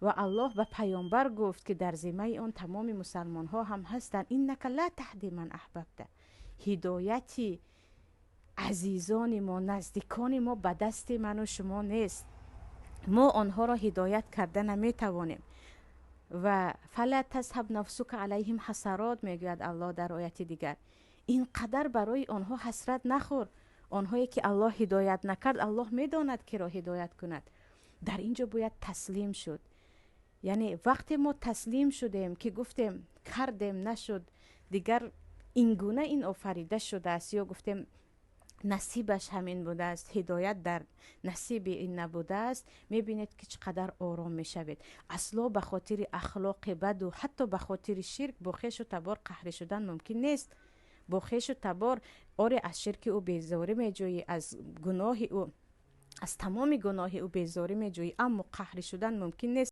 و الله به پیامبر گفت که در ذمه اون تمام مسلمان ها هم هستند، اینک لا تهدی من احببت. هدایتی عزیزان ما، نزدیکان ما به دست من و شما نیست، ما آنها را هدایت کرده نمیتوانیم. و فلا تذهب نفسک علیهم حسرات، میگوید الله در آیت دیگر، اینقدر برای آنها حسرت نخور. آنهایی که الله هدایت نکرد، الله میداند که را هدایت کند. در اینجا باید تسلیم شد. یعنی وقتی ما تسلیم شدیم که گفتیم کردیم نشد، دیگر اینگونه این آفریده شده است، یا گفتیم نصیبش همین بوده است، هدایت در نصیب این نبوده است، میبینید که چقدر آرام میشوید. اصلا به خاطر اخلاق بد و حتی به خاطر شرک با خویش و تبار قهر شدن ممکن نیست. با خویش و تبار آره از شرک او بیزاری میجویی، از گناه او، از تمام گناه او بیزاری میجویی، اما قهر شدن ممکن نیست.